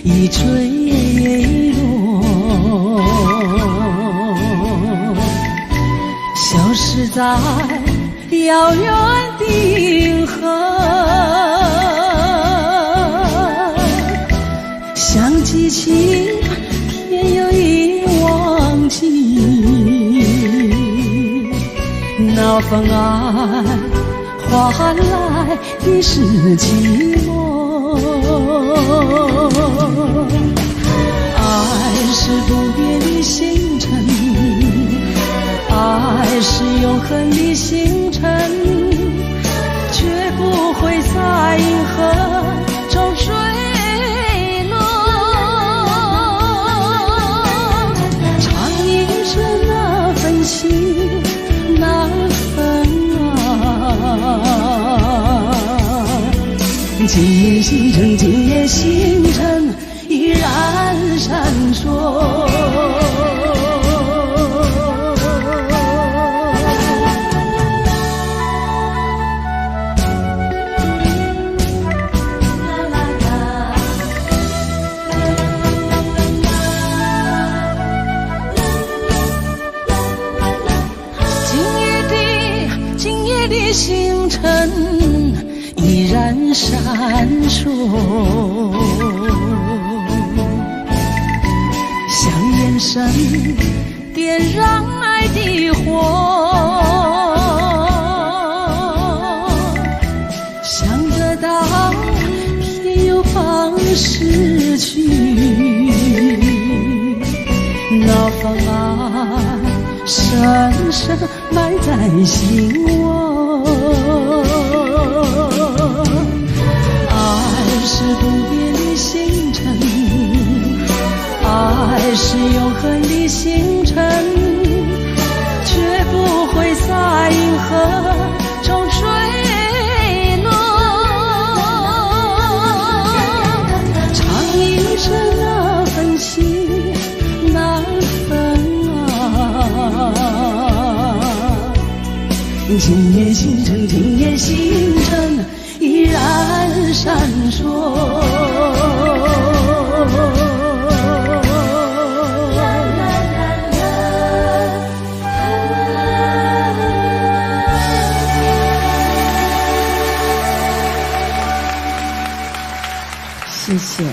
已坠落，消失在遥远的银河。想记起天又已忘记，那份爱换来的是寂寞。爱是不变的星辰，爱是永恒的星辰，绝不会在银河中坠落。长映着那份情，那份爱，今夜星辰，今夜星辰依然闪烁。今夜的星辰依然闪烁，像眼神点燃爱的火，想得到偏又怕失去，那份爱深深埋在心窝。爱是不变的星辰，爱是永恒的星辰，绝不会在银河中坠落。长映着那份情，那份爱，今夜星辰，今夜星辰依然闪烁。谢谢。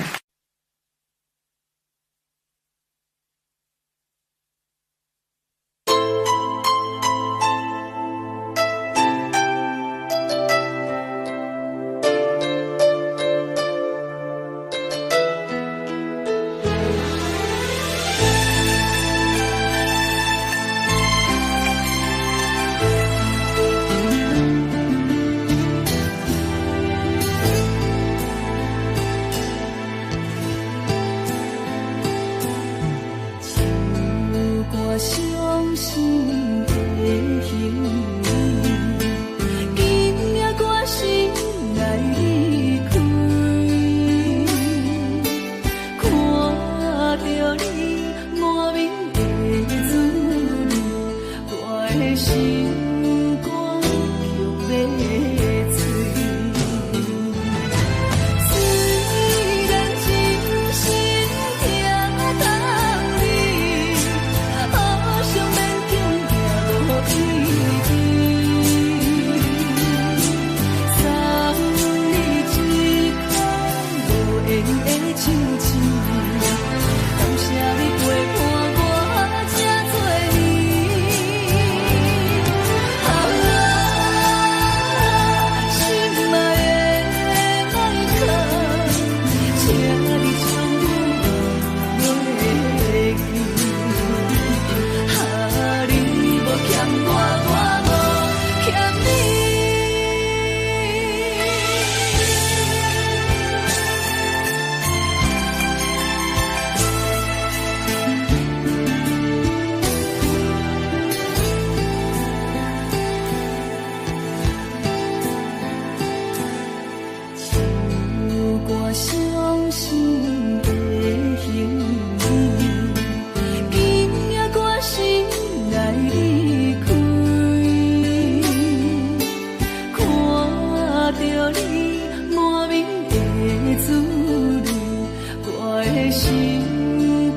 心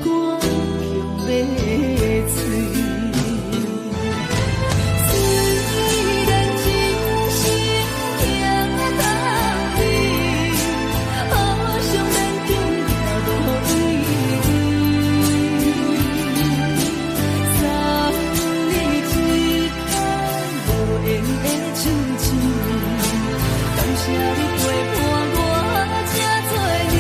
肝强要碎。虽然真心疼当你，好想勉强也无意义。送你一空无缘的手指，感谢你陪伴我这多年。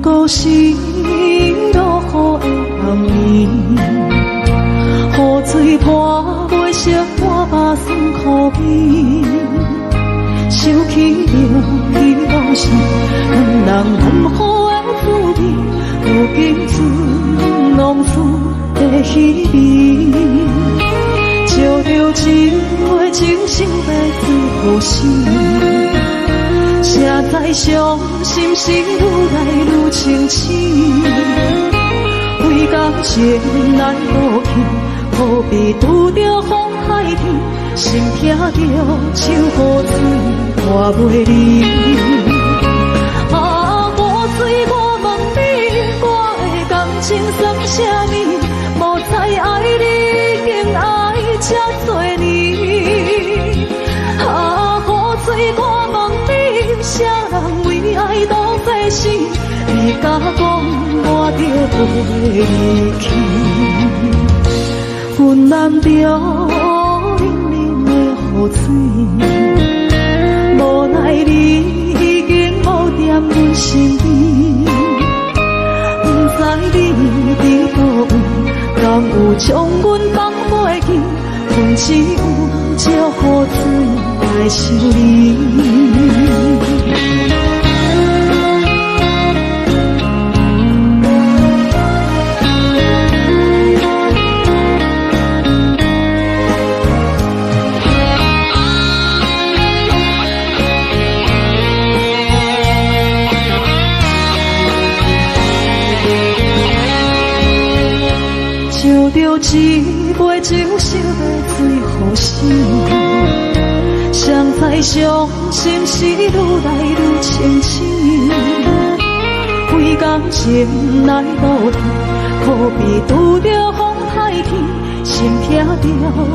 故事落雨的暗暝，雨水泼袂湿我目酸苦面，想起着彼往事，两人难好的滋味，如今只浪费在稀微，照着一回情深要最好心。谁知伤心事愈来愈清醒，为感情来倒去，何必拄着风海天，心痛着手雨水看袂离。啊，雨水我问你，我的感情算啥物？无再爱你，竟爱这多年。啊，雨水我问你，啥人为爱都费心？你甲讲我着袂离去，阮难着冷冷的雨水，无奈你已经无踮阮身边，不知你伫倒位，敢有将阮放袂记？阮只有借雨水来想你。烧着一杯酒，烧要醉好心，谁知伤心事愈来愈清醒，为感情来倒去，何必拄着风海天，心痛着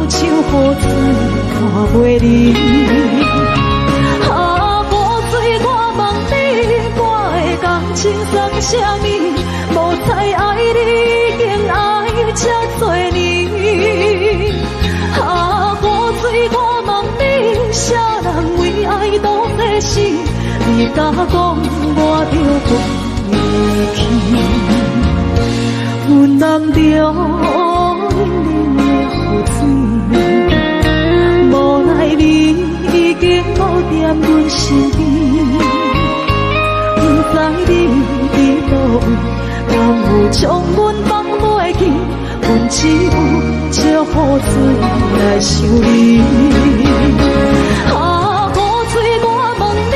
手雨水看袂离。啊，雨水我问你，我的感情送啥物？无再爱你，已经爱这多年。啊，雨水我问你，啥人为爱赌世事？你甲讲我着飞去，阮难着冷冷的雨水，无奈你已经无踮阮身边。不知你伫倒位，敢有将阮放袂记？阮只有借雨水来想你。啊，雨水我问你，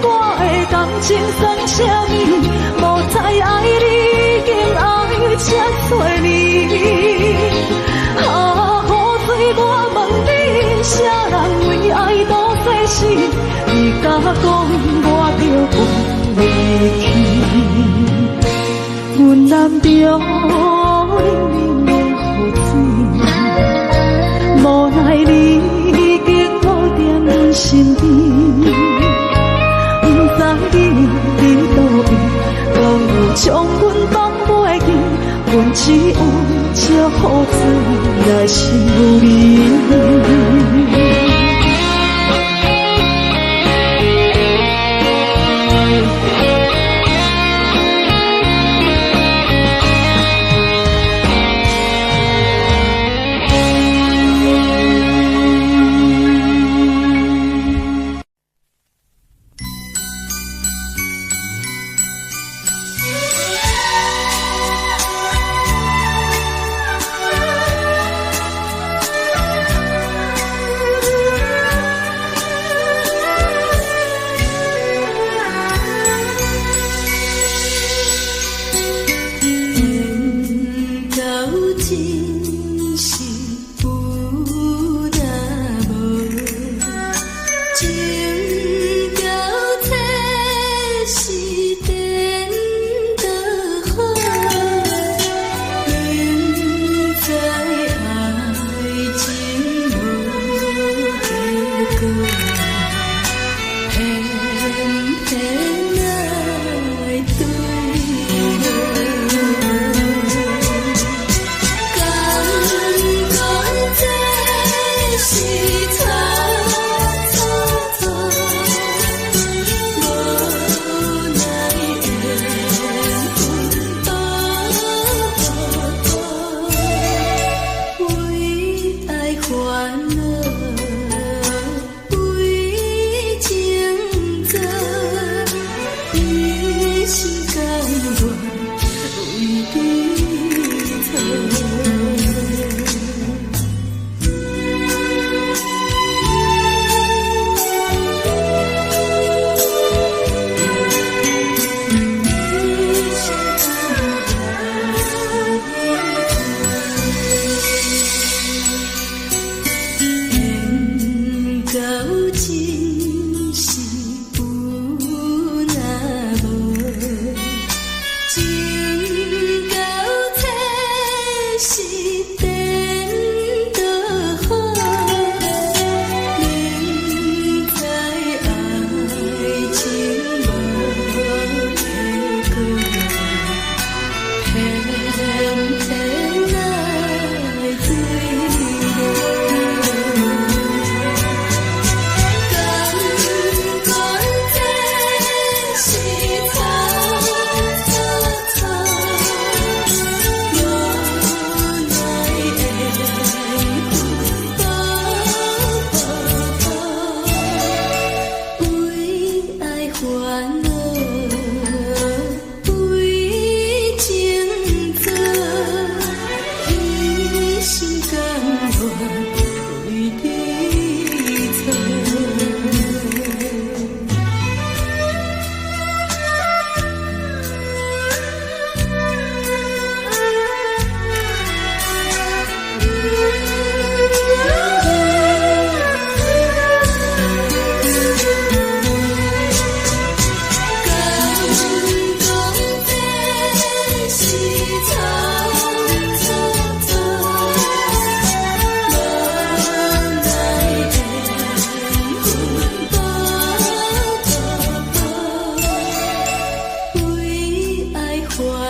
我的感情算啥物？无再爱你，已经爱这多年。啊，雨水我问你，啥人为爱赌世事？你甲讲我着飞去，阮难着冷冷的雨水，无奈你已经无踮阮身边。不知你伫倒位，敢有将阮放袂记？阮只有借雨水来想你。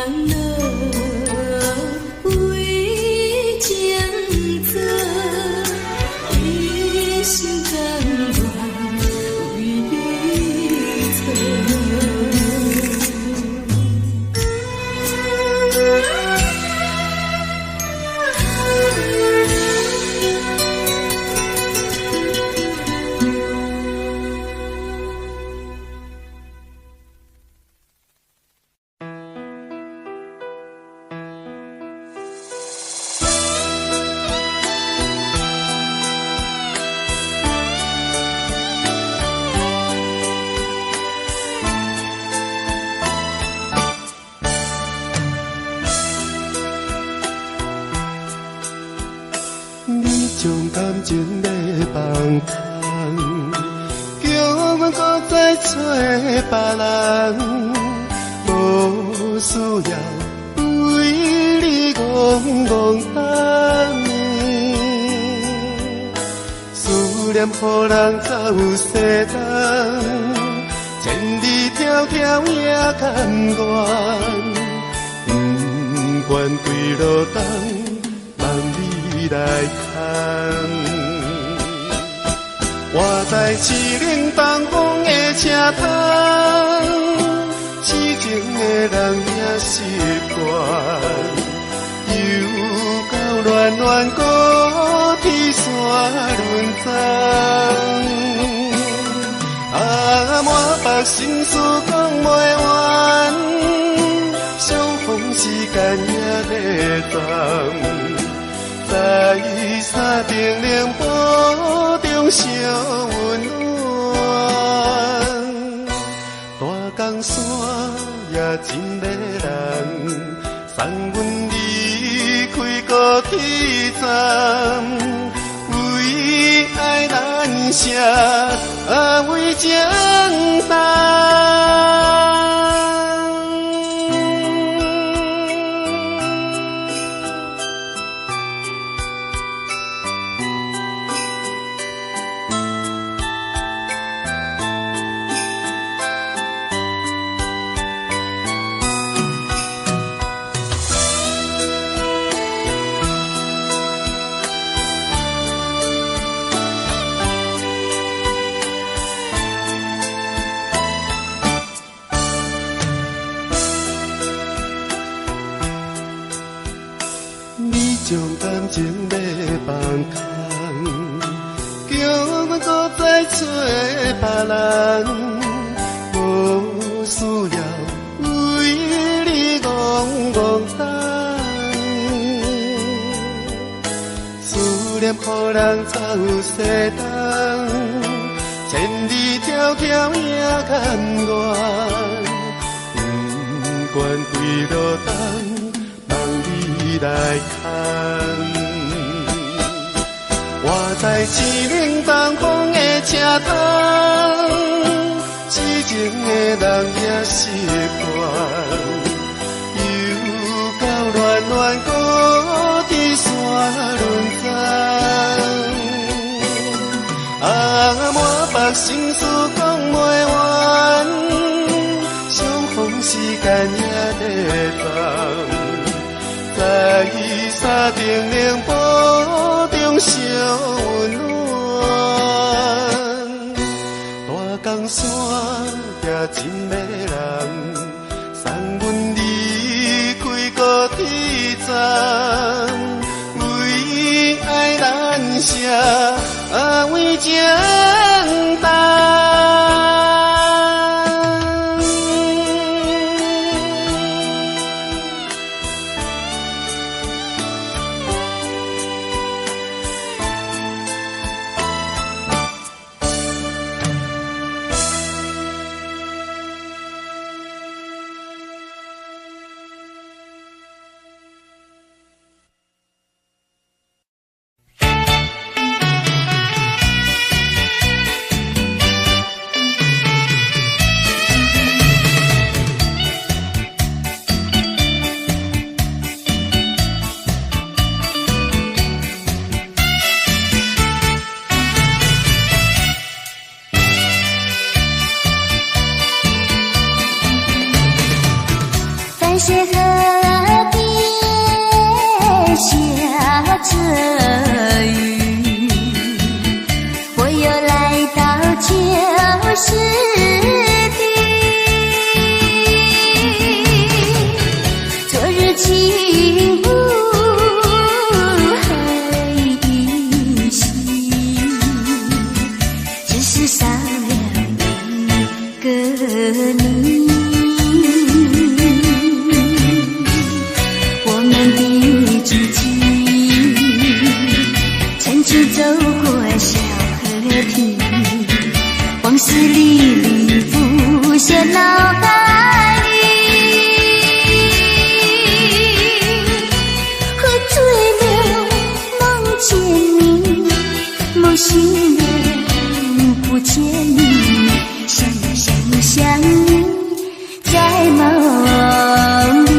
了为情做，一心甘愿为你错。将感情要放空，叫阮搁再找别人，无需要为你戆戆等。思念予人走西东，千里迢迢也甘愿，不愿归路东，望你来牵。我在市冷东风的车头，痴情的人也习惯，又到暖暖高天山轮钟。满腹心事讲袂完，相逢时间也在转。在山顶冷波中相温暖，大江山也真迷人，送阮离开高铁站，为爱难舍，为情重。将感情要放空，叫阮搁再找别人，无需要为你戆戆等。思念予人走西东，千里迢迢也甘愿，不愿归路东。来看，我在市冷东风的车头，痴情的人也习惯，又到暖暖高天山轮钟。满腹心事讲袂完，相逢时间也在转。在山顶冷波中相温暖，大江山也真迷人，送阮离开高铁站，为爱难舍，为情重。谢河边下着雨，我又来到旧时地。昨日情不还依稀，只是少了一个你。走过小河堤，往事历历浮现脑海里，喝醉了梦见你，梦醒了不见你，想你在梦里。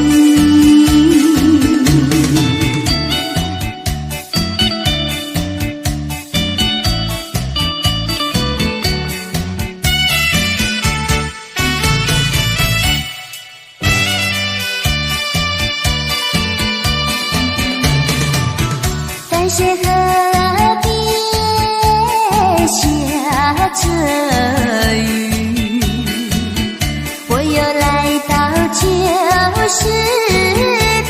淡水河边下着雨，我又来到旧时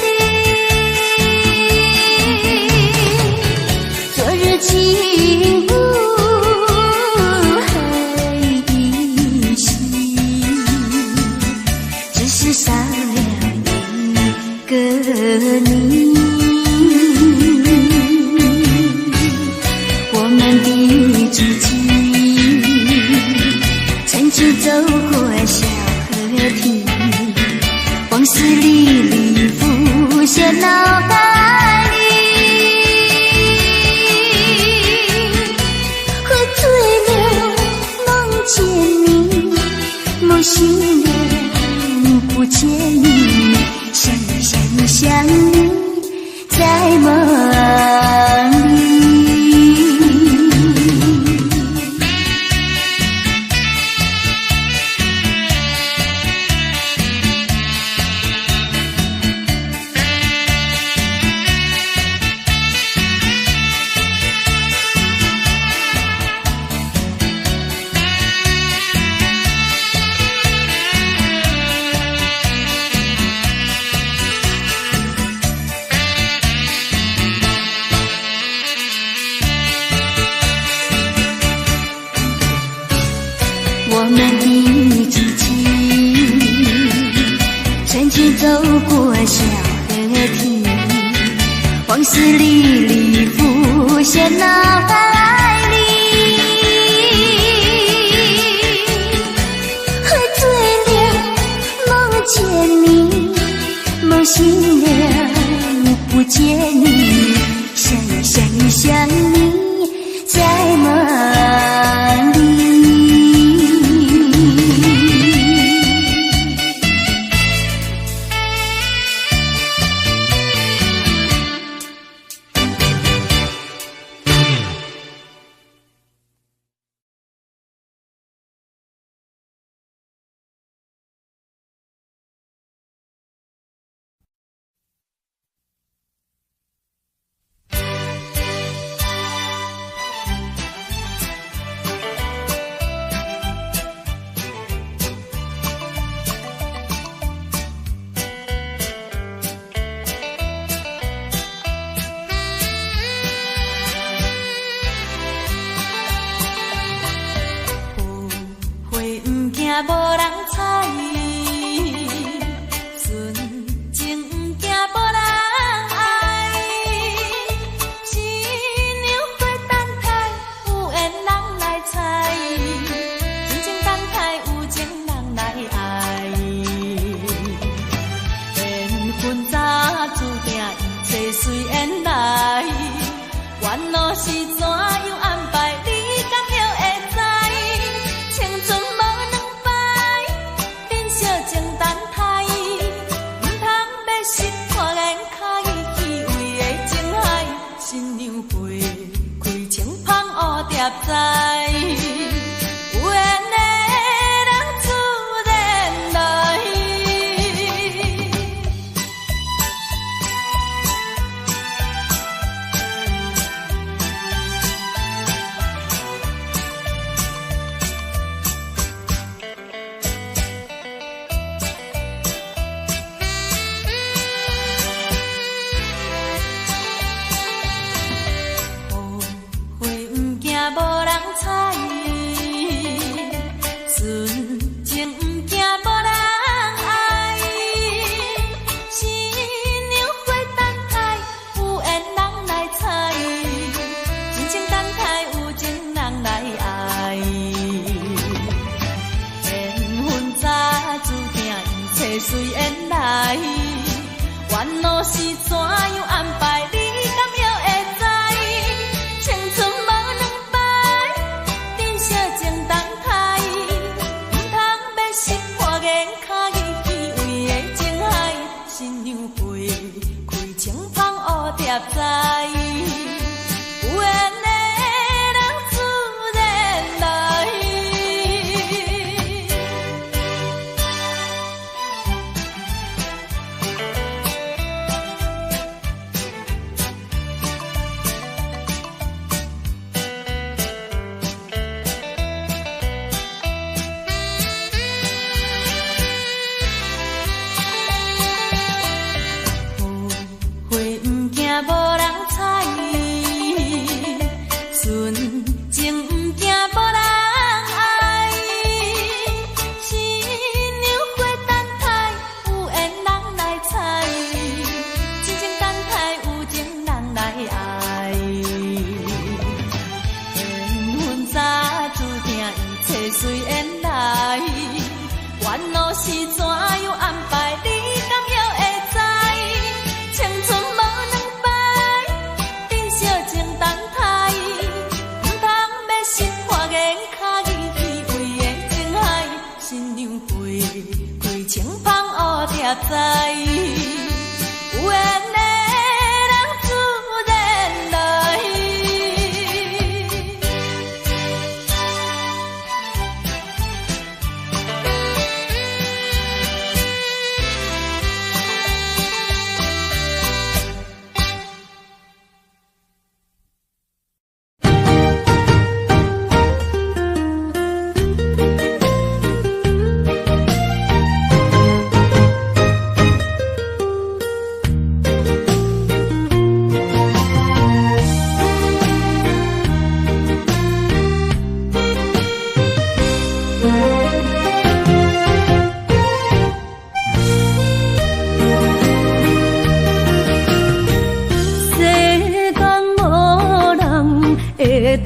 地。昨日情不还依稀，只是少了一个你。我们的足迹，曾经走过小河堤，往事历历浮现脑海里，喝醉了梦见你，梦醒了不见你，想你在梦里。我们的足迹，曾经走过小河堤，往事历历浮现脑海里，喝醉了梦见你，梦醒了不见你，想你在梦里。无人睬，纯情不惊无人爱。新娘花等待，有缘人来采，真情等待，有情人来爱。缘分早注定，一切随缘来。缘路是怎样安排，你敢会知？青春无两摆，珍惜情等待，唔通要失看眼开，虚伪的情海，新娘花开情芳乌蝶在，有缘的人自然来。烦恼是怎样安排，你敢会会知？青春无两摆，珍惜情动态，唔通要失破眼脚去为的情海，新娘陪开青芳乌蝶栽，有缘的人自然来。无人睬，纯情毋惊无人爱。新娘花等待，有缘人来采，真情等待，有情人来爱。缘分早注定，一切随缘来。烦恼是怎样安排，你敢会会知？青春无两摆，珍惜情动态，唔通要失破眼脚去为的情海，新娘陪开青芳乌蝶栽，有缘的人自然来。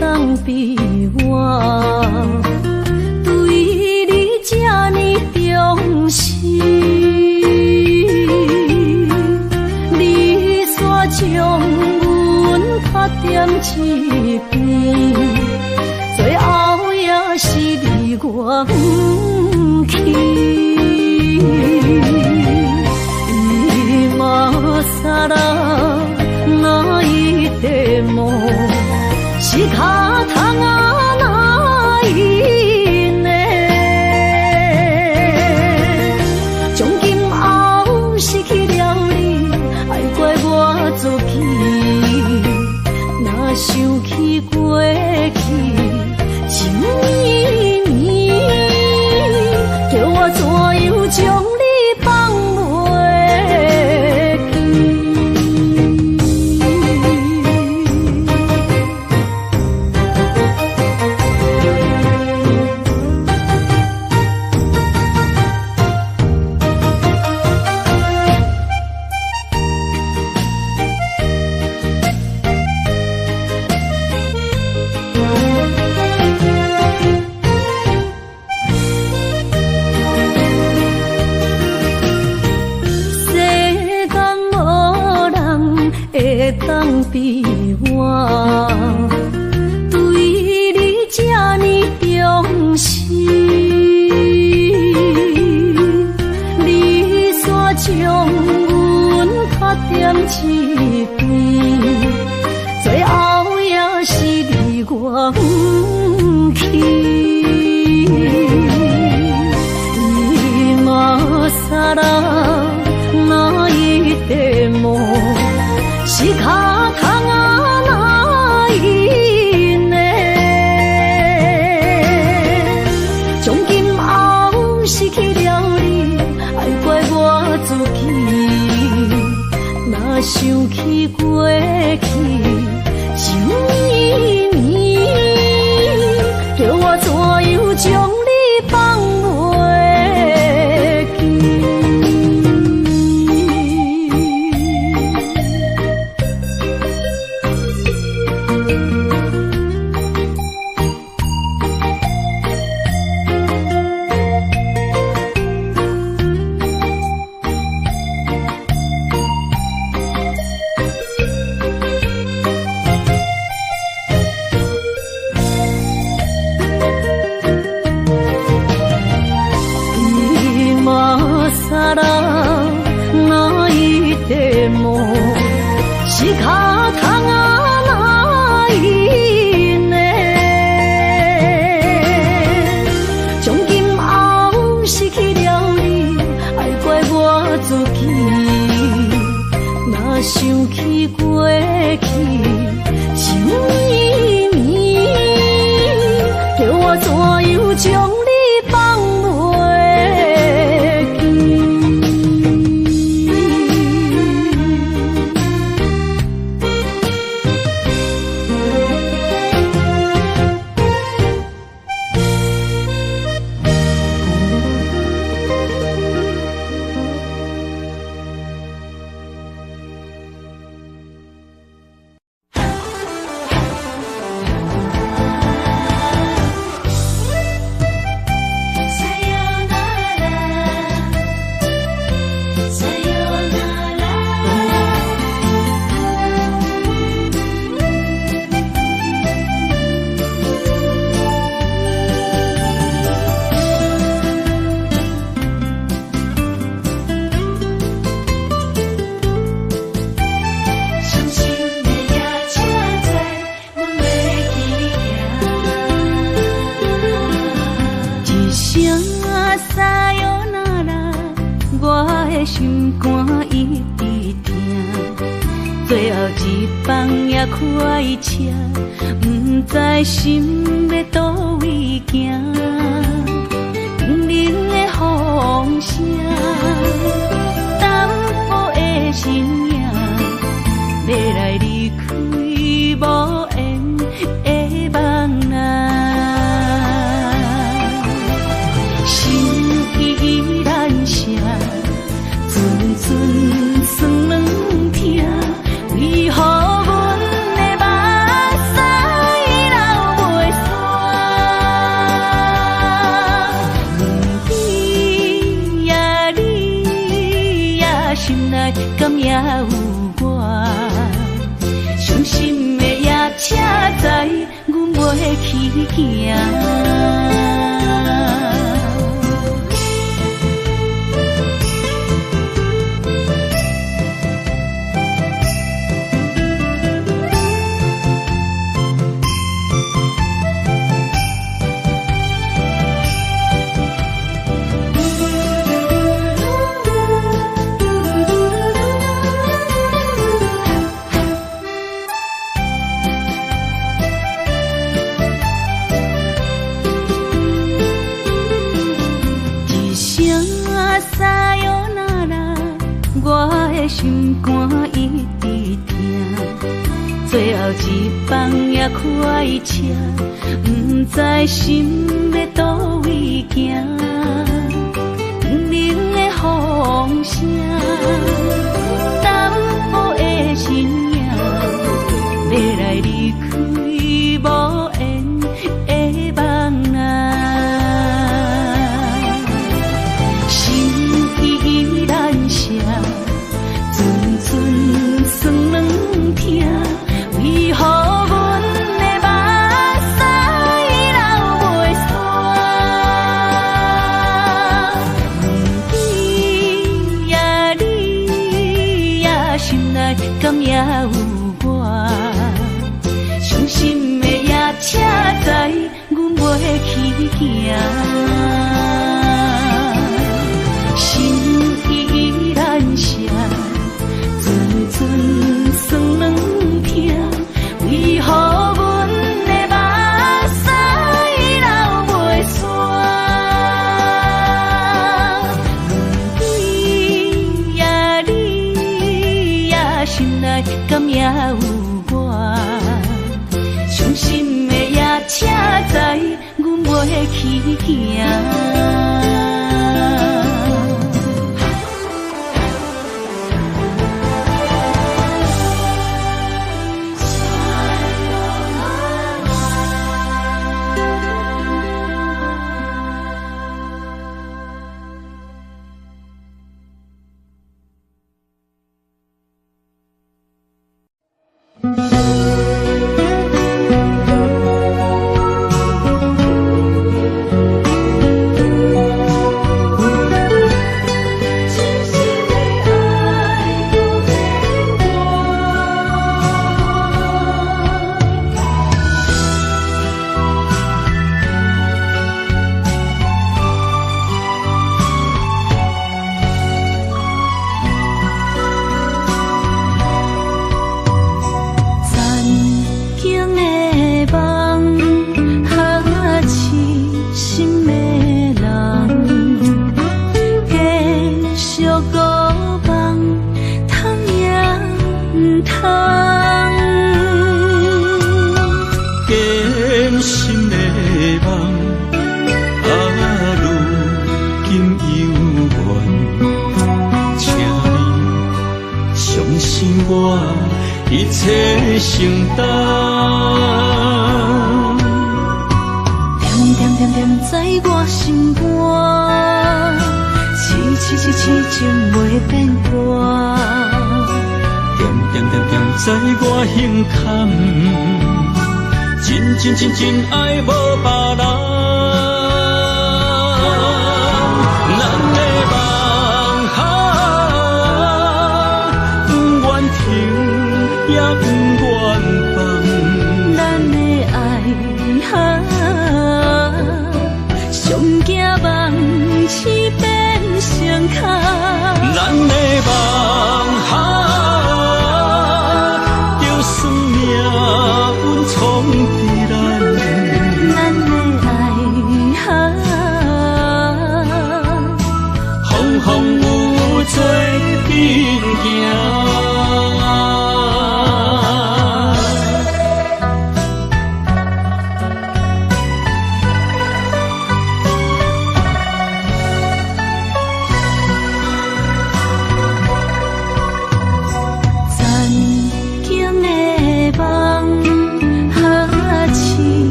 当比我对你这呢重视，你煞将阮拍点一边，最后也是离我不去。今ら泣いても仕方がないね。從今後失去了你，愛怪我自己，若想起過去情綿綿，叫我怎樣將你放袂記。当比我对你这呢重視，你煞將阮拍點一邊，最後也是離我不去。今更泣いても仕方がないね。從今後失去了你，愛怪我自己，若想起過去情綿綿，叫我怎樣將你放袂記。房也开车，不知心要倒位行。冷冷的风声，淡薄的身影，要来离开无缘的梦啊。心依然舍，阵阵酸软痛，为何阮的目屎流袂煞？不知呀你呀心内敢也有我？伤心的夜车载，阮袂去行。心肝一直疼，最后一放也开车，不知心要倒位行。冷冷的风声，淡薄的身影，要来离开无缘的梦啊。心依然舍。阵酸软痛，为何阮的目屎流袂煞？不知呀你呀心内敢也有我？伤心的夜车载，阮袂去行。心依然舍。阵酸软痛，为何阮的目屎流袂煞？不知呀你呀心内敢也有我？伤心的夜车载，阮袂去行。真爱无别人，咱的梦不愿停，也不愿放。咱的爱上惊梦痴变成空。咱的梦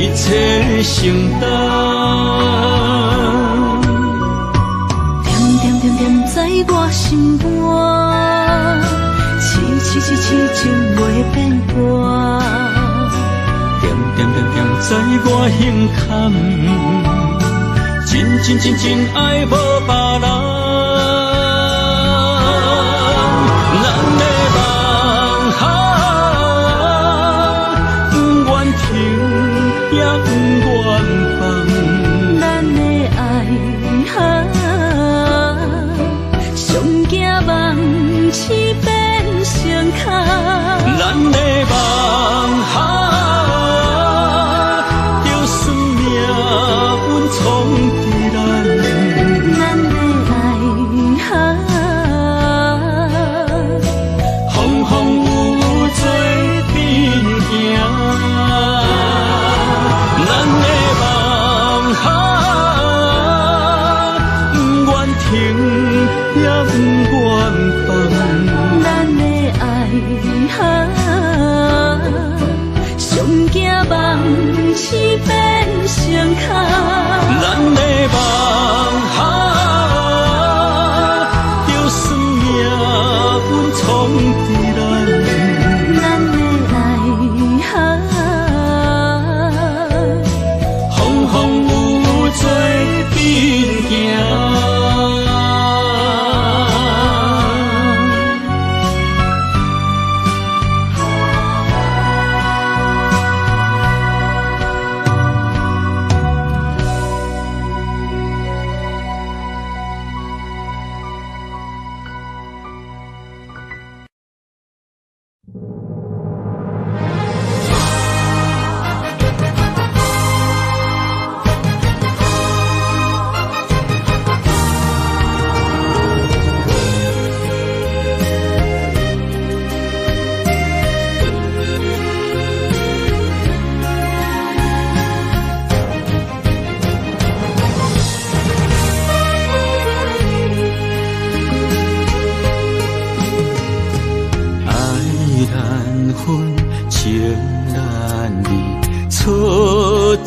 一切承担。点点点点在我心肝，痴痴痴痴情袂变卦。点点点点在我胸坎，真真真真爱无别人。咱的梦哈，不愿停也不愿放。咱的爱哈，上惊梦痴变成空。咱的梦哈。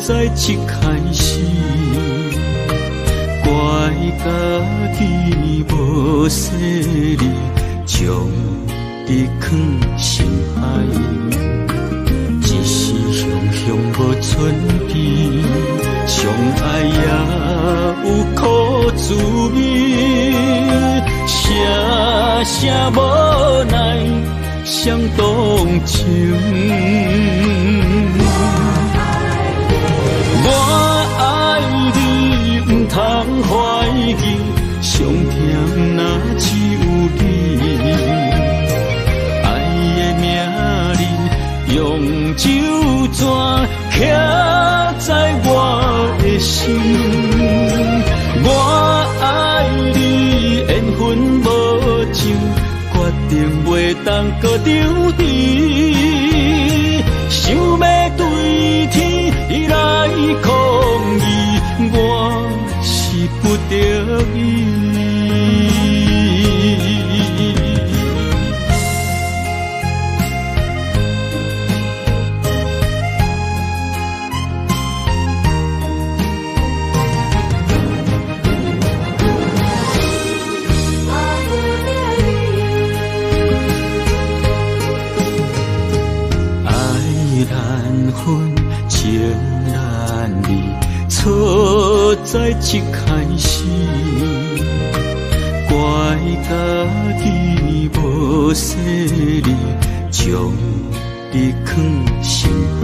在一开始，怪家己无细腻，将你藏心海。一时雄雄无准备，相爱也有苦滋味，声声无奈伤动情。我爱你，不通怀疑，上甜若只有你。爱的名字用酒泉刻在我的心。我爱你，缘分无情，决定袂当搁丢弃。想要对天来抗议，我是不得已。情难离，错在一开始，怪家己无细腻，将你藏心海。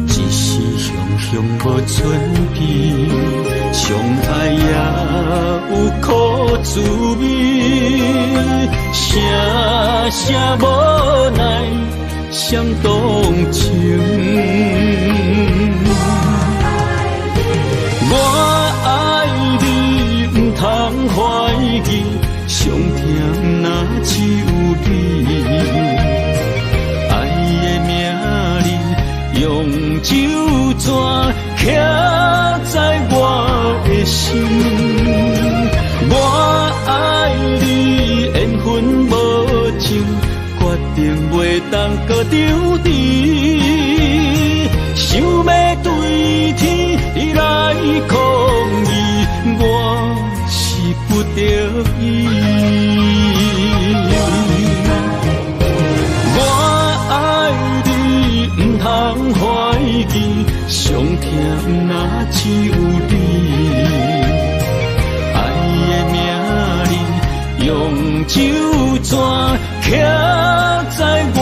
一时雄雄无准备，相爱也有苦滋味，声声无奈伤动情。我爱你，不通怀疑，上甜若只有你。爱的名字用酒泉刻在我的心。我爱你，缘分无情，决定袂当搁丢弃。想要对天来抗议，我是不得已。我爱你，不通怀疑，上疼若只有你。爱的名用手绢刻在我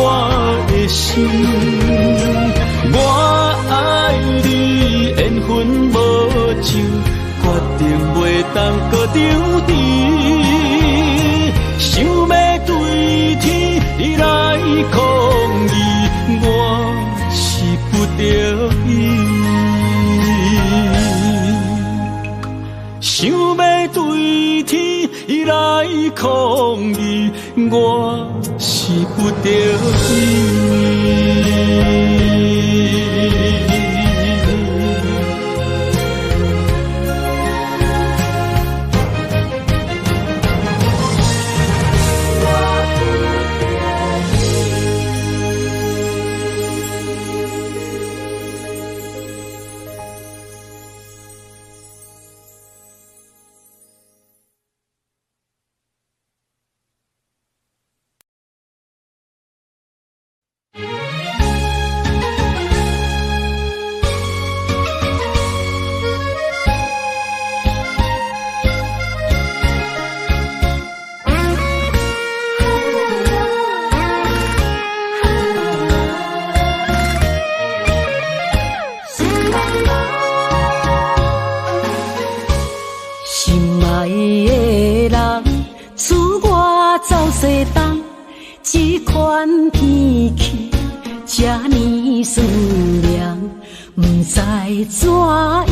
的心，我爱你缘分无尽，决定袂当搁丢你。想要对天来抗议，我是不得已。想要对天来抗议，我是不得已。这款天气这呢酸凉，不知怎样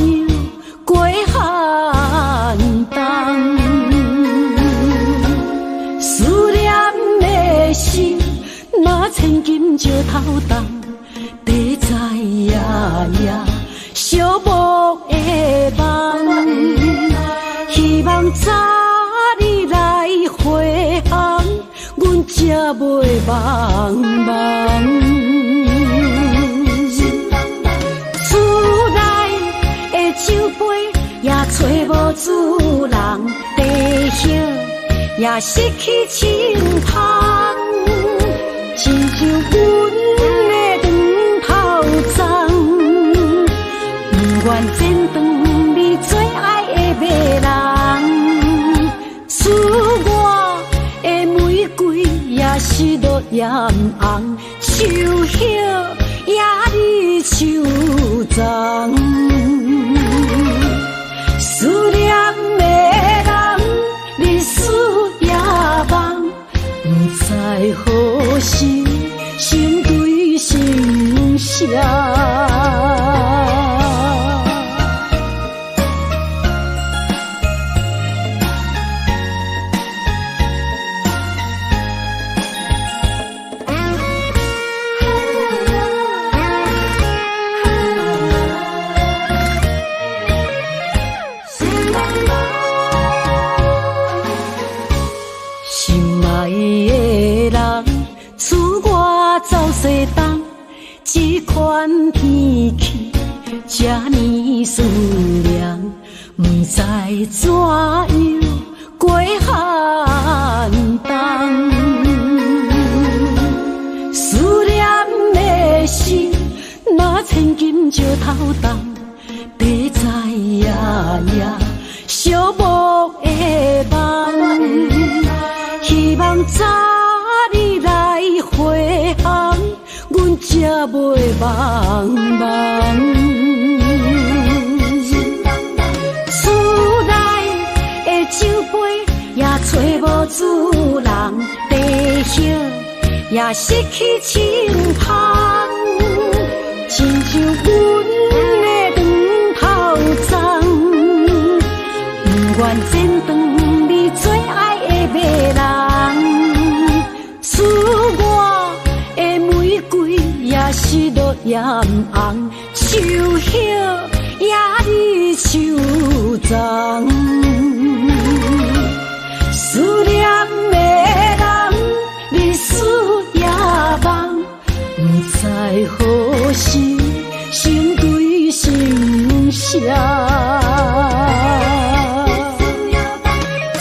过寒冬。思念的心，若千金石头重，地在夜夜寂寞的梦。希望早日来回航，阮才袂茫茫。厝内的酒杯也找无主人，地叶也失去清芳，亲像阮的长头鬃，不愿剪断你最爱的迷人。厝外的玫瑰也是落艳红，秋叶也离秋丛。思念的人，日思夜梦，不知何时心对心声。西东，这款天气这呢酸凉，不知怎样过寒冬。思念的心，若千金石头重，地在夜夜寂寞的梦。希望早日来回航，阮才袂茫茫。厝内的酒杯也找无主人，地叶也失去清芳，亲像阮的长头鬃，不愿剪断你最爱的迷人。厝外的玫瑰也是落艳红，秋叶也离秋丛。思念的人，日思夜梦，不知何时心对心声。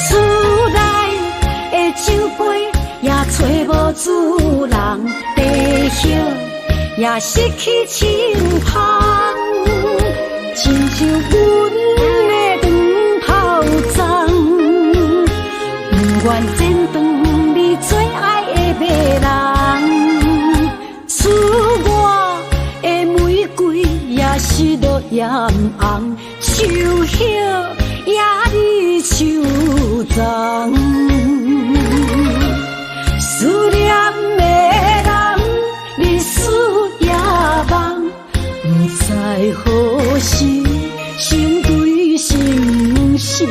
厝内的酒杯也找无主人，地叶也失去清香，亲像阮的长头鬃，不愿剪断你最爱的迷人。厝外的玫瑰也是落艳红，树叶也离树丛。思念的人，日思夜梦，不知何时心对心声。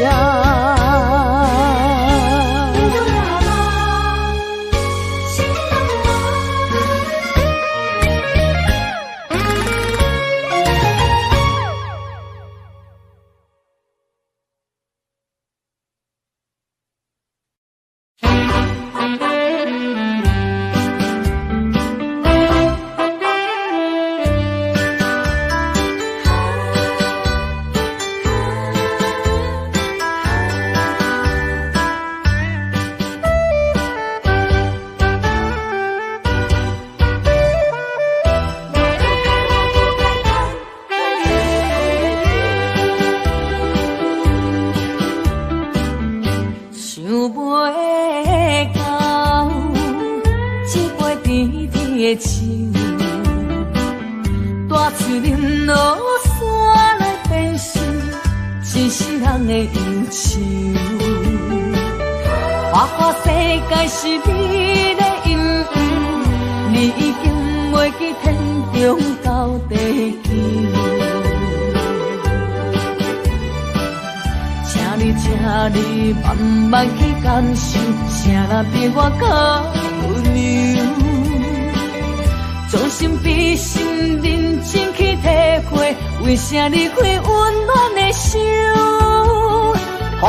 为啥离开温暖的手？予我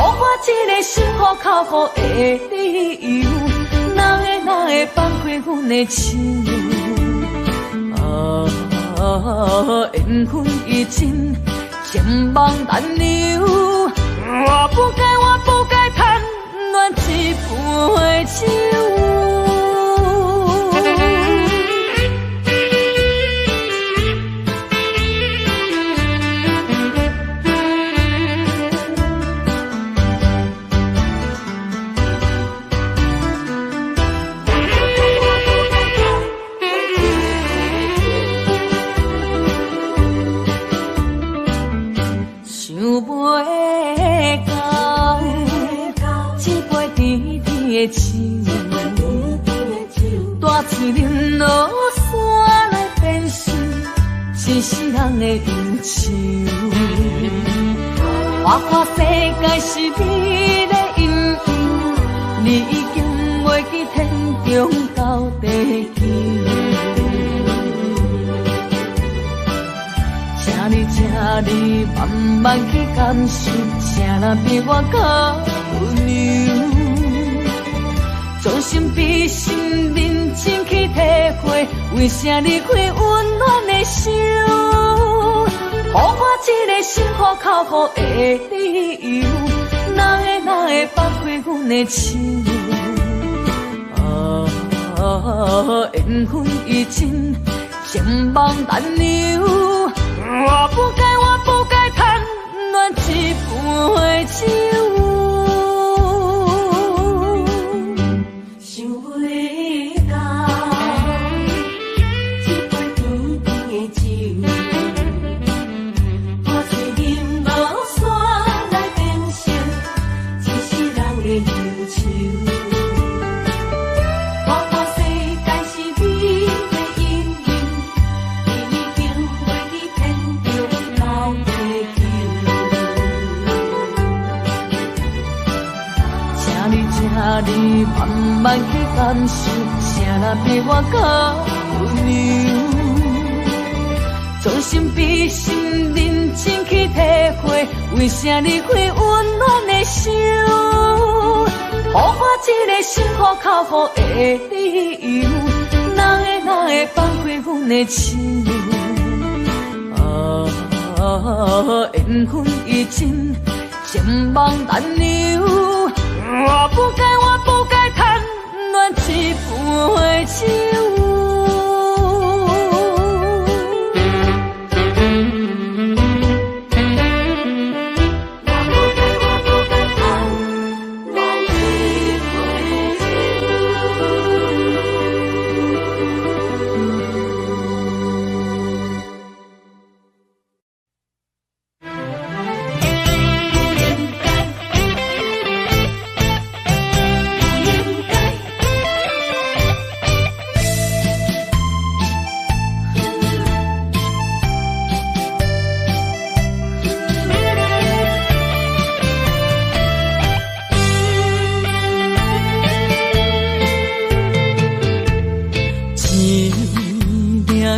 一个心苦靠乎的理由，哪会放开阮的手？缘分已尽，情梦难留。我不该贪恋一杯酒。大嘴啉落山来变成一世人的忧愁。我看世界是你的阴影，你已经袂记天中到地球。请你慢慢去感受，谁人比我较温柔？将心比心，认真去体会，为啥离开温暖的手？予我一个心苦靠乎的理由，哪会放开阮的手？缘分已尽，情梦难留。我不该贪恋一杯酒。你慢慢去感受，谁人比我较温柔？将心比心，认真去体会，为啥离开温暖的手？予我一个心苦靠乎的理由，哪会放开阮的手？缘分已尽，情梦难留。我不该贪恋一杯酒。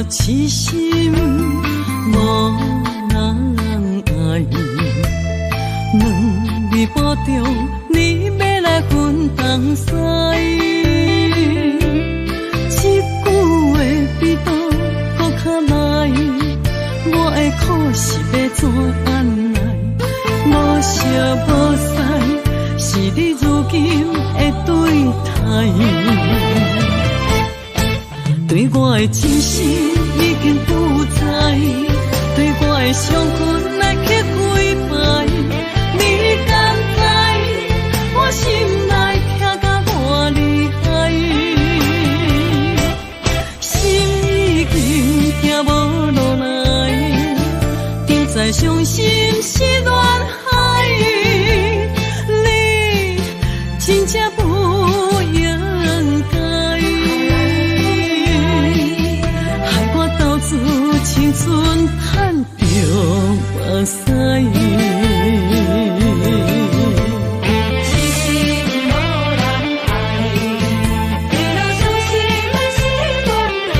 痴心无人爱，两日半中你要来分东西，一句话比刀搁较来，我的苦是要怎安来？无烧无屎，是你如今的对待。对我的真心已经不在，对我的伤痕来去几摆，你敢知我心内痛甲偌厉害？心已经行无路来，定在伤心是恋海，你真正不应该。青春叹着目屎，痴心无人爱，为了伤心满是恋海。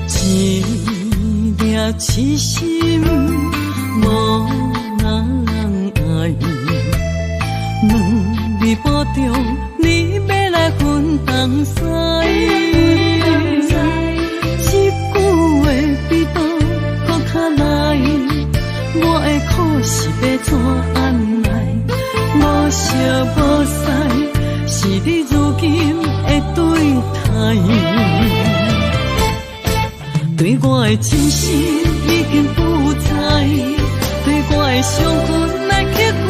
一粒痴心无人爱。两日半中，你要来分东西，一句话比刀搁较来，我的苦是要怎安来？无烧无屎，是你如今的对待。对我的真心已经不在，对我的伤痕来去几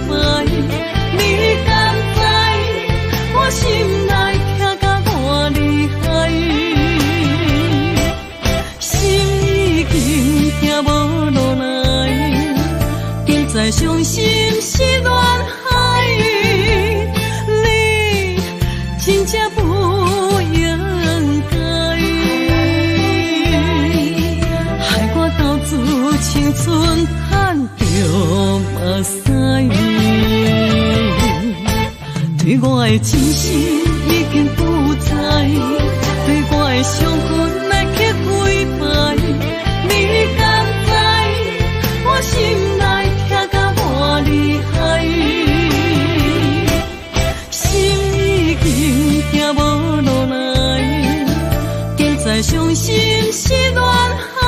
摆。你敢知我心内痛甲偌厉害？心已经行无路来，定在伤心是恋海，你真正不应该，害我斗自青春叹着目屎。对我的真心已经不在，对我的伤痕来去几摆，你敢知我心内痛甲偌厉害？心已经行无路来，定在伤心是恋海，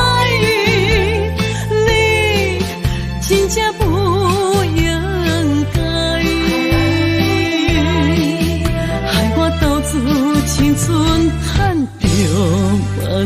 你真正不应该。青春叹着目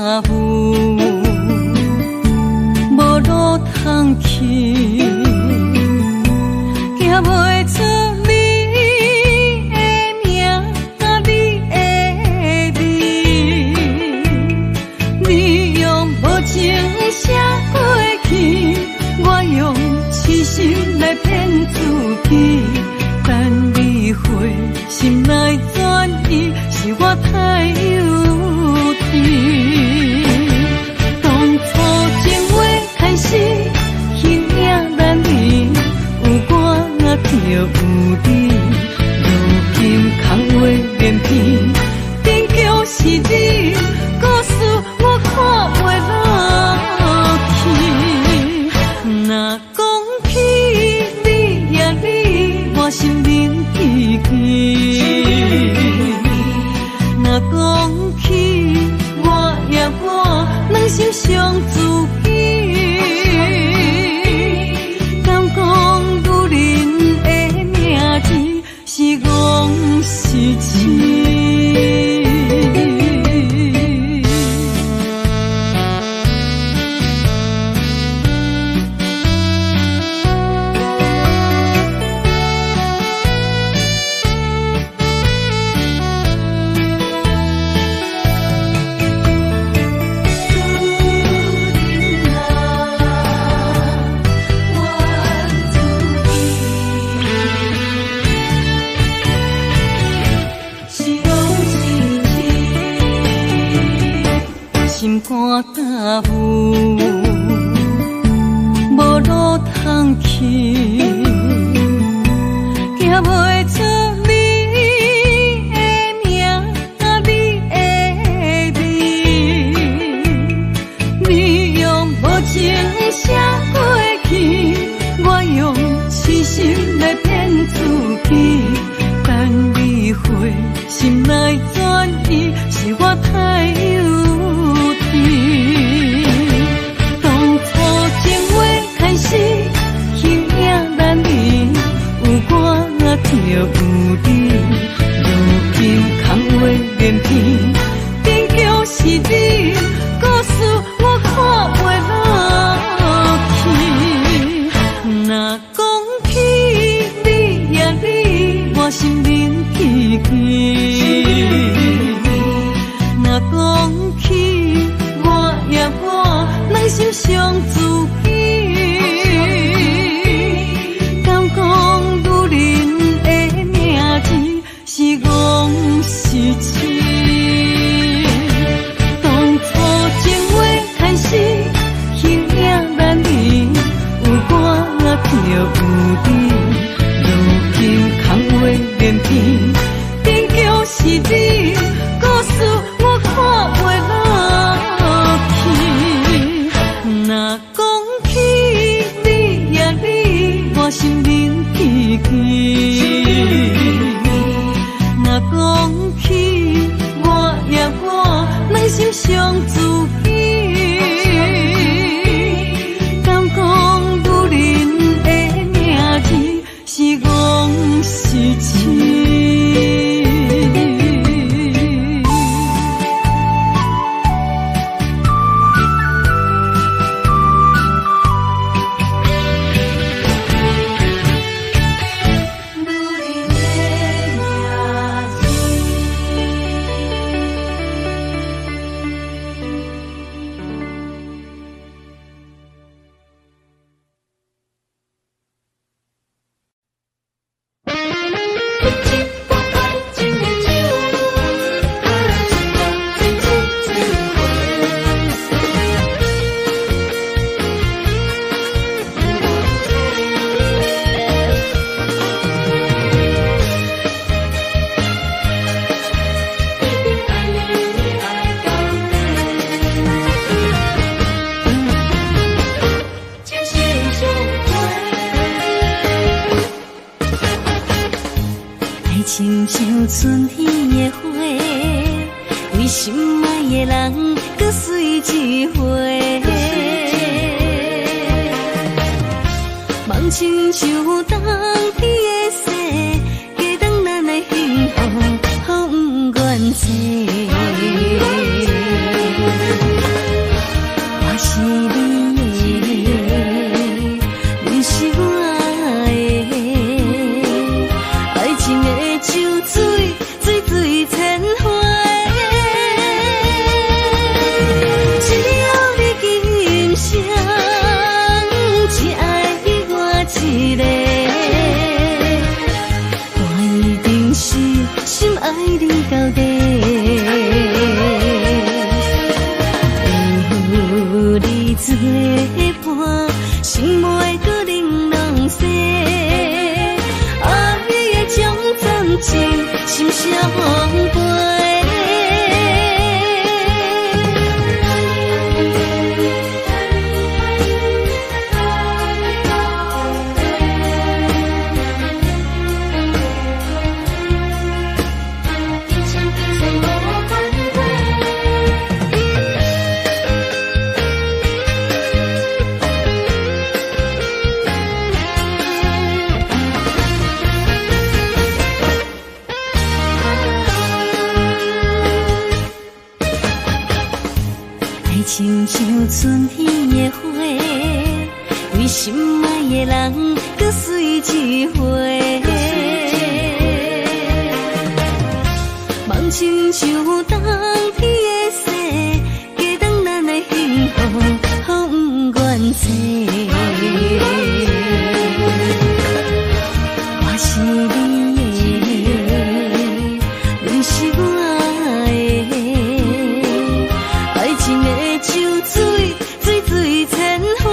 有，无路通去，行袂出你的名甲你的字，你用无情写过去，我用痴心来骗自己，等你回心来转移，是我太幼稚。当初情话开始，形影难离，有我就有你，如今空话连篇，终究是你，故事我看袂落去。若讲起你呀你，我心灵记起；若讲起我呀我，两心相知己。敢讲女人的名字是戆是痴？心肝甲有，无路通去，行袂出你的名甲你的字，你用无情写过去，我用痴心来骗自己，等你回心来转移，是我太幼稚。当初情话开始，形影难离，有我就有你，如今空话连篇，终究是你，故事我看袂落去。若讲起你呀你，我心灵记起；若讲起我呀我，两心相知己。敢讲女人的名字是戆是痴？当初情话开始，形影难离，有我就有你，如今空话连篇，终究是你，故事我看袂落去。若讲起你呀你，我心灵记起；若讲起我呀我，两心相知己。敢讲女人的名字是戆是痴？亲像春天的花，为心爱的人搁水一回。梦亲像冬天的雪，加长咱的幸福，风愿坐。伴，心袂搁玲珑色。爱的种暂情，心相陪。亲像春天的花，为心爱的人搁水一回。梦亲像冬天的雪，加长咱的幸福，好不愿找。我是你的，你是我的，爱情的酒水，水水千回。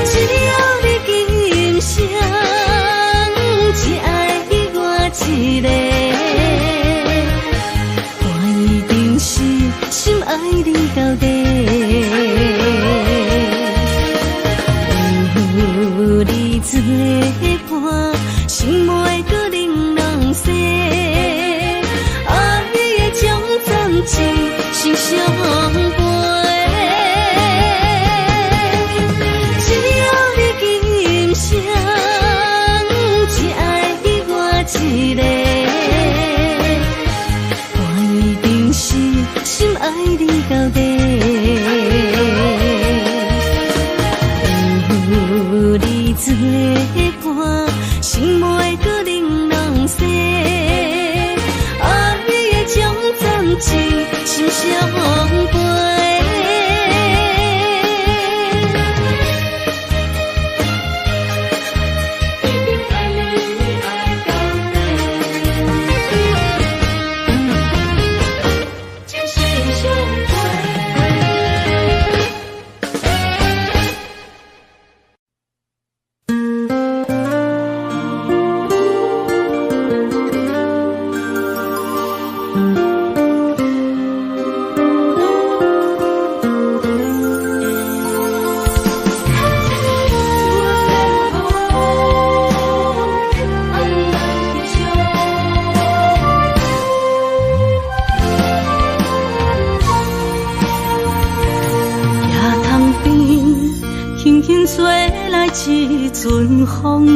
只要你今生只爱我一个，我一定是心爱你到底。有你作伴，心袂搁玲珑色。爱的种暂情，心相陪。只要你今生只爱我一个，我一定是心爱你到底。有你作伴，心袂搁玲珑色。爱的种暂情，心相陪。一阵风，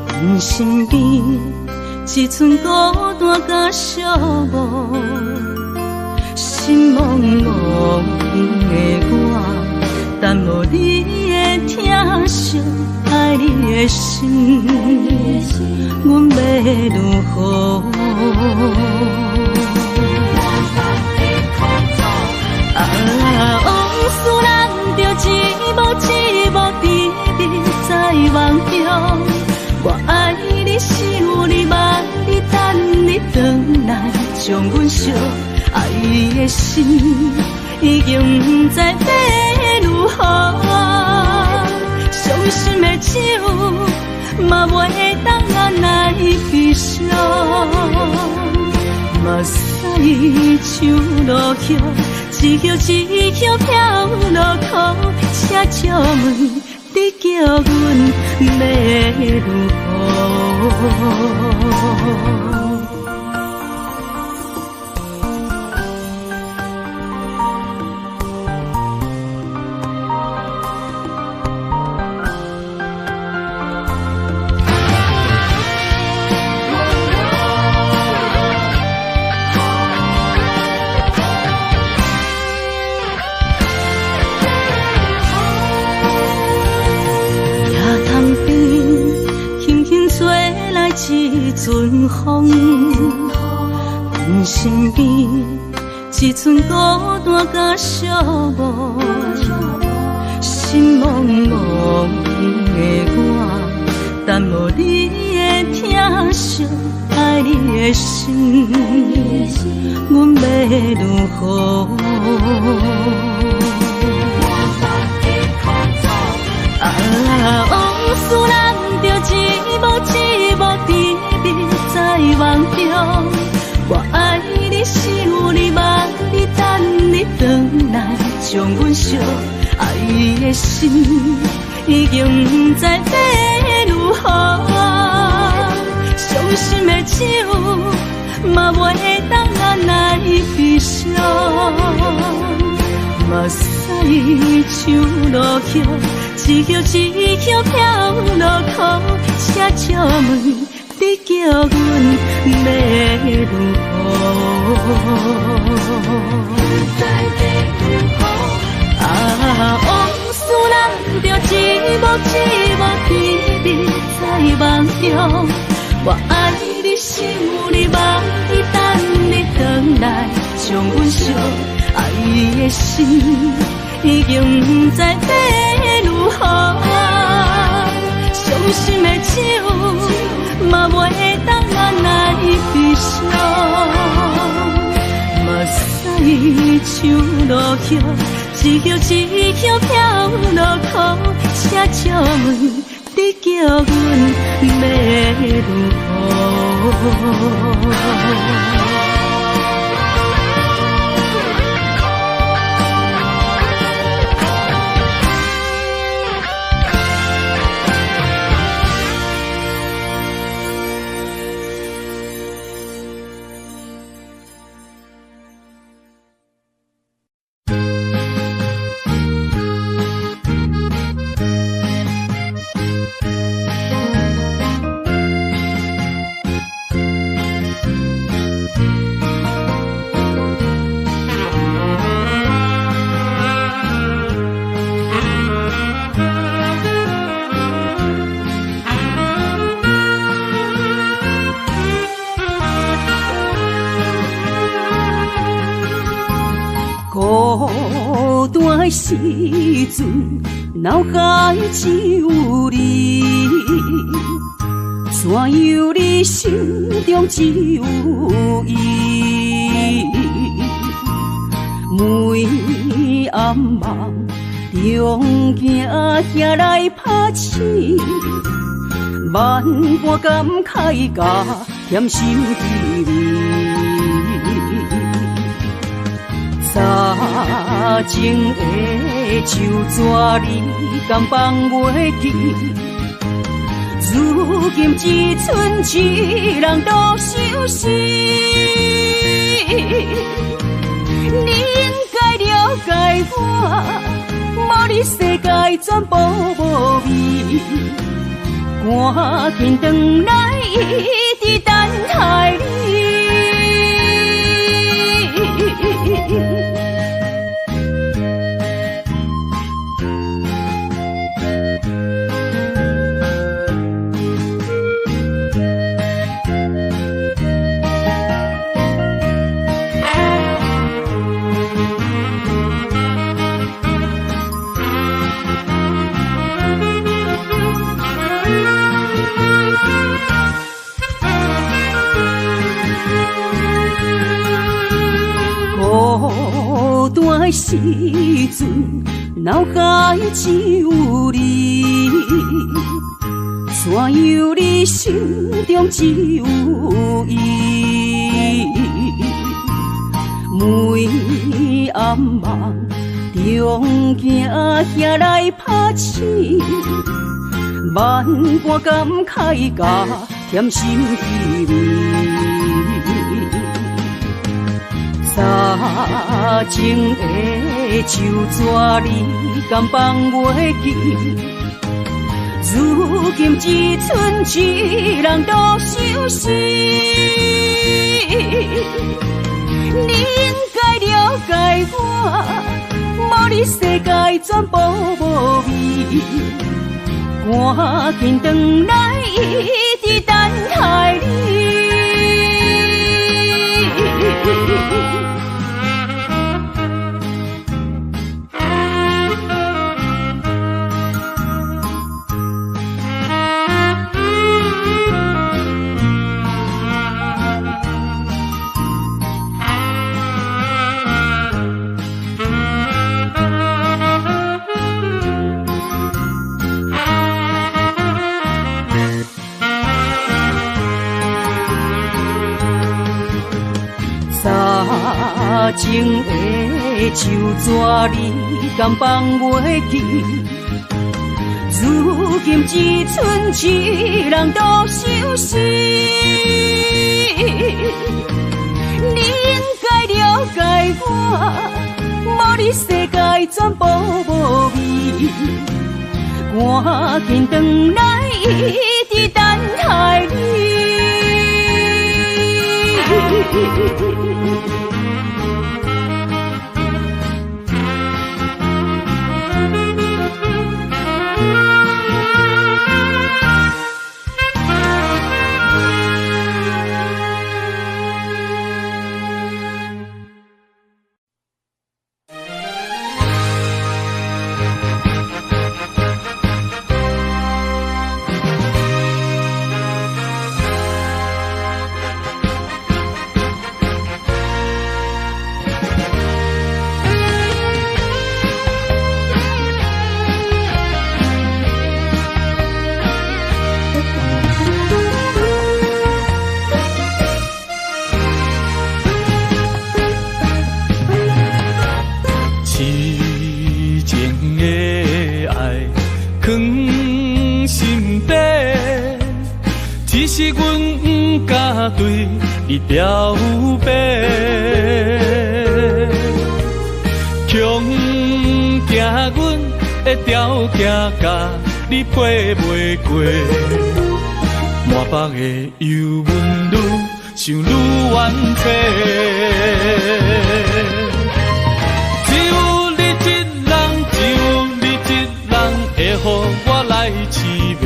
阮身边一寸孤单甲寂寞，心茫茫的我，等无你的疼惜，爱你的心，阮要如何？往事人着一幕甜蜜在梦中，我爱你想你望你等你回来，将阮惜爱的心已经不知要如何，伤心的手嘛袂当按来悲伤，目屎像落雨，一曲一曲飘落雨，车借问你叫阮要如何？一阵风，阮身边一寸孤单甲寂寞，心茫茫的我，等无你的疼惜，爱你的心，阮要如何？阮惜爱的心，已经不知要如何。伤心的手，嘛袂当咱来悲伤。目屎像落叶，一叶一叶飘落雨，车笑问你叫阮要如何？往事咱着一幕一幕甜蜜在梦中。我爱你，想你，望你，等你回来，将阮惜爱的心，已经不知要如何。伤心的手，嘛袂当咱来悲伤。目屎像落叶，一叶一叶飘落雨，车笑问你叫阮要如何？孤单的时阵，脑海只有你，怎样你心中只有伊？每暗梦中行来拍醒，万般感慨甲甜心滋味。早前的手纸你敢放袂记？如今只剩一人独相思。你应该了解我，无你世界全部无味。赶紧回来，一直等待你。孤单的时阵，脑海只有你，怎样你心中只有伊？每暗梦中行来拍醒，万般感慨甲甜心滋味。早前的手纸你敢放袂记？如今只剩一人独相思。你应该了解我，无你世界全部无味。赶紧回来，一直等待你。早前的手纸你敢放袂记？如今只剩一人独相思。你应该了解我，无你世界全部无味。赶紧回来，一直等待你。是阮不敢对你表白，强行阮的条件甲你配袂过，满腹的忧闷愈想愈怨气。只有你一人，只有你一人会予我来凄迷。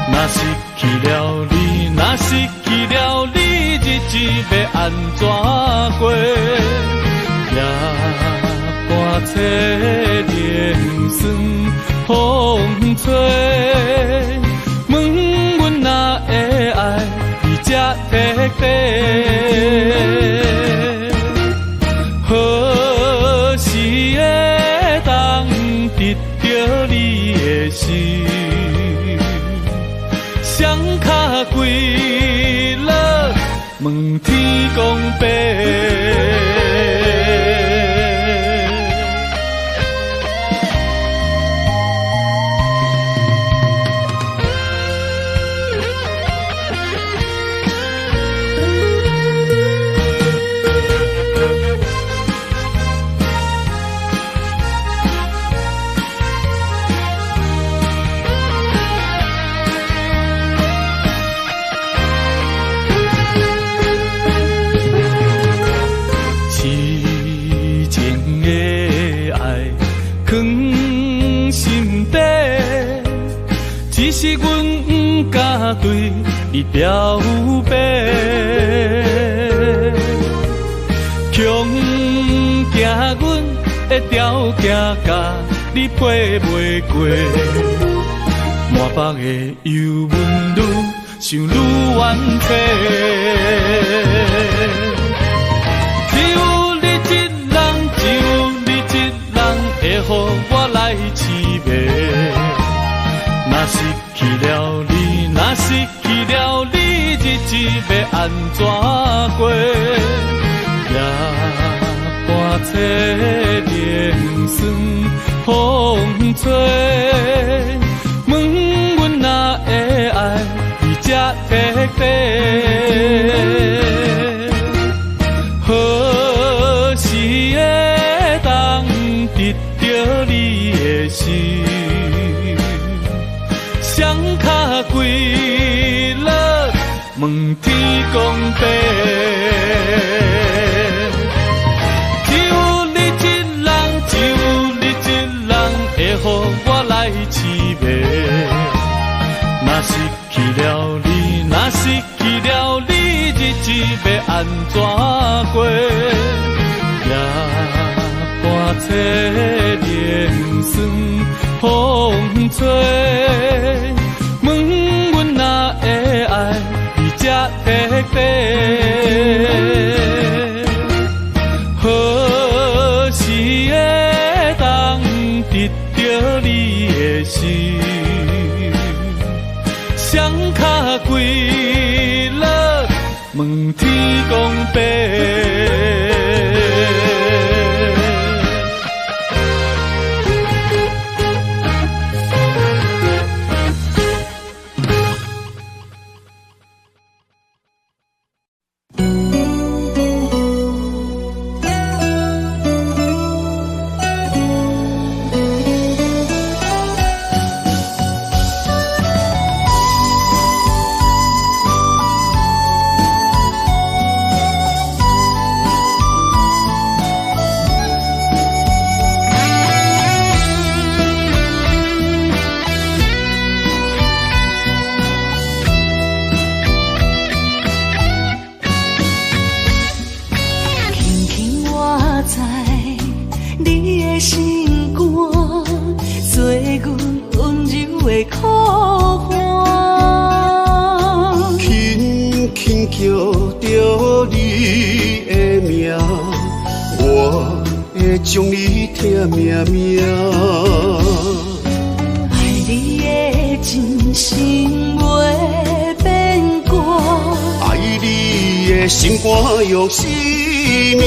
若失去了你，若失去了你，日子要安怎过？夜半切连酸风吹，问阮哪会爱你这彻底？何时会当得到你的心？双脚跪落，问天公伯。是阮不敢对你表白，强行阮的条件甲你配袂过，满腹的忧闷愈想愈怨气。只有你一人，只有你一人会予我来凄迷。若失去了你，若失去了你，日子要安怎过？夜半切连酸风吹，问阮哪会爱你这彻底？何时会当得到你的心？双脚跪落，问天公伯。只有你一人，只有你一人会予我来凄迷。若失去了你，若失去了你，日子要安怎过？夜半切连酸风吹。问阮哪会爱你这彻底？何时会当得到你的心？双脚跪落，问天公伯。的心肝，做阮温柔的苦花。轻轻叫着你的名，我会将你疼命命。爱你的真心袂变卦，爱你的心肝用生命，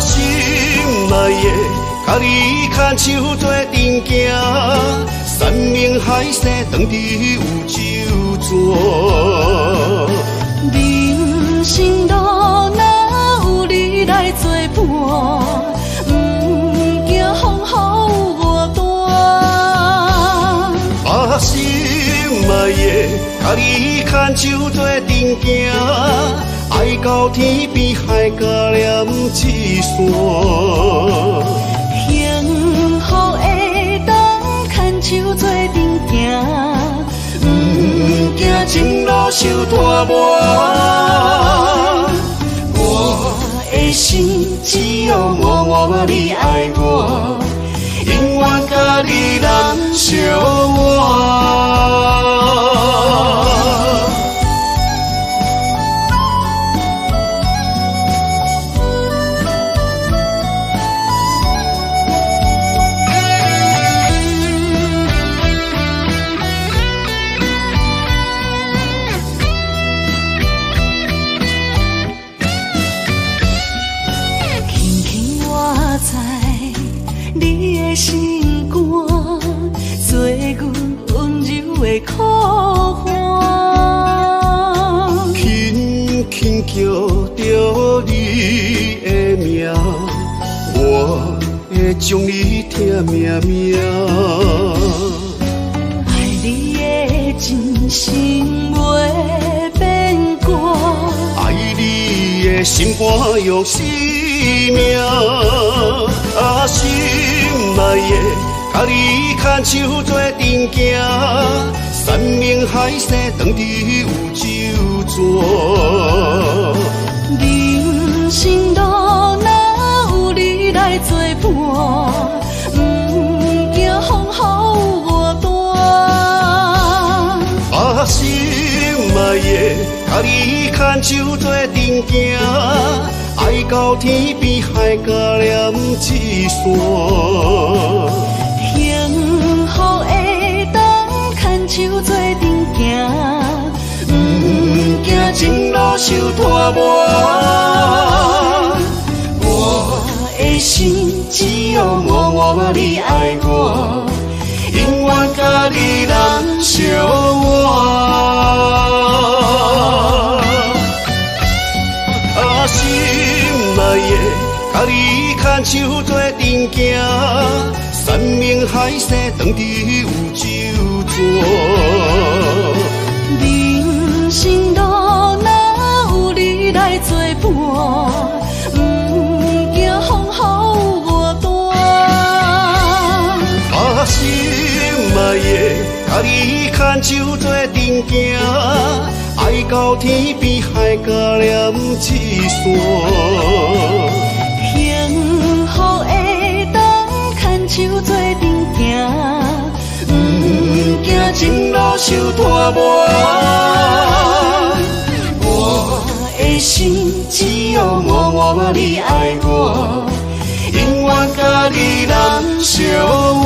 心内的甲你牵手做阵行，山盟海誓当地有酒泉。人生路哪有你来作伴，不惊风雨我大。心内的甲你牵手做阵行，爱到天边海角连一线。幸福会当牵手做阵行，不惊前路受拖磨。我的心只有默默你爱我，永远甲你难相忘。心肝做阮温柔的苦花，轻轻叫着你的名，我会将你疼命命。爱你的真心袂变卦，爱你的心肝用生命，心内的甲你牵手做阵行，山盟海誓当地有酒泉。人生路哪有你来作伴，不惊风雨我大。心内的甲你牵手做阵行，爱到天边海角连一线。幸福会当牵手做阵行，不惊前路受拖磨。我的心只有默默你爱我，永远甲你难相忘。心内的甲你牵手做阵行，山盟海誓当地有酒泉。人生路哪有你来作伴，不惊风雨我大。心内的甲你牵手做阵行，爱到天边海角连一线。幸福会当牵手做阵行，不惊前路受拖磨。我的心只有默默你爱我，永远甲你难相忘。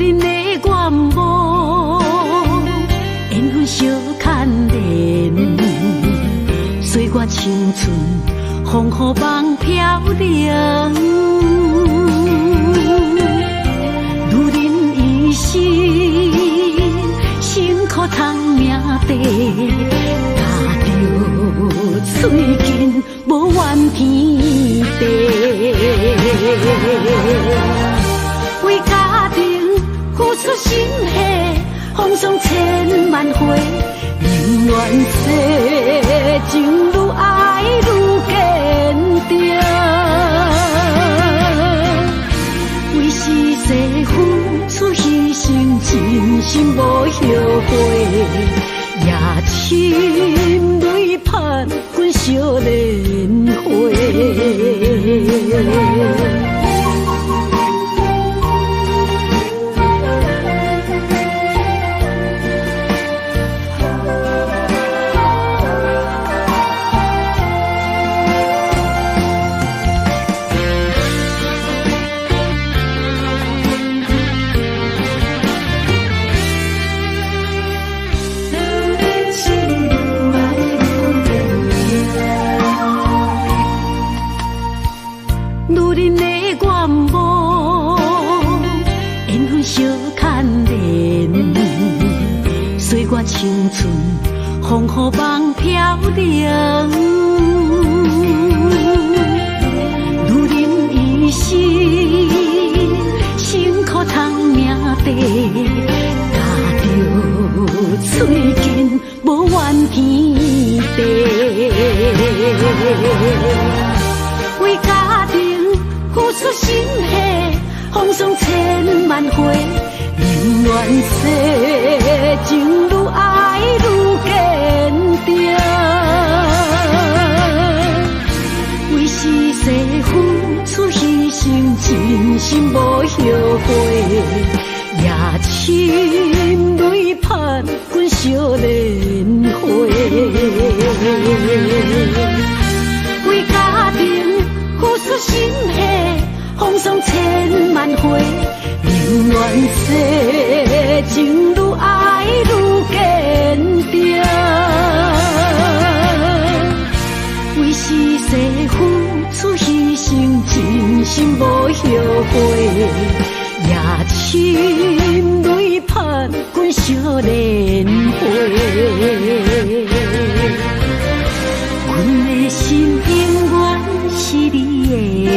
恁的愿望，缘分相牵连，岁月青春，风雨梦飘零。如恁一生辛苦通命地，踏着嘴筋无怨天地。为家庭付出心血，风霜千万回，宁愿世情愈爱愈坚定。为是世付出牺牲，真心无后悔，夜深泪盼阮小莲花。青春风雨梦飘零，如恁一生辛苦通命地，踏着嘴筋无怨天地。为家庭付出心血，风霜千万回，宁愿世情愈爱愈坚定。为是世付出牺牲，真心无后悔，夜深泪盼阮小莲花。为家庭付出心血，风霜千万回，宁愿世情愈爱愈坚定。为是世付出牺牲，真心无后悔，夜深泪盼阮小莲花。阮的心永远是你的。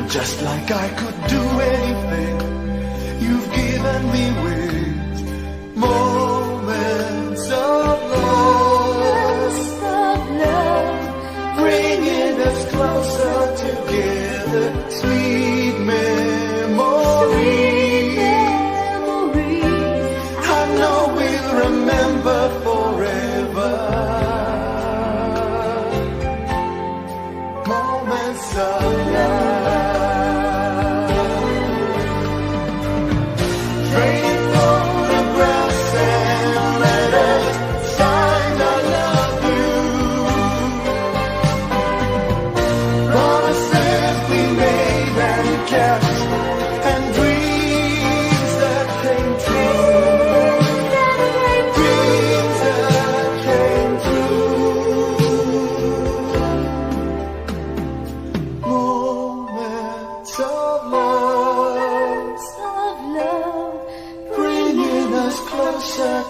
Just like I could do anything you've given me with moments of love, bringing us closer together, sweet memories. I know we'll remember forever moments of love.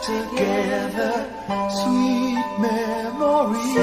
Together, sweet memories.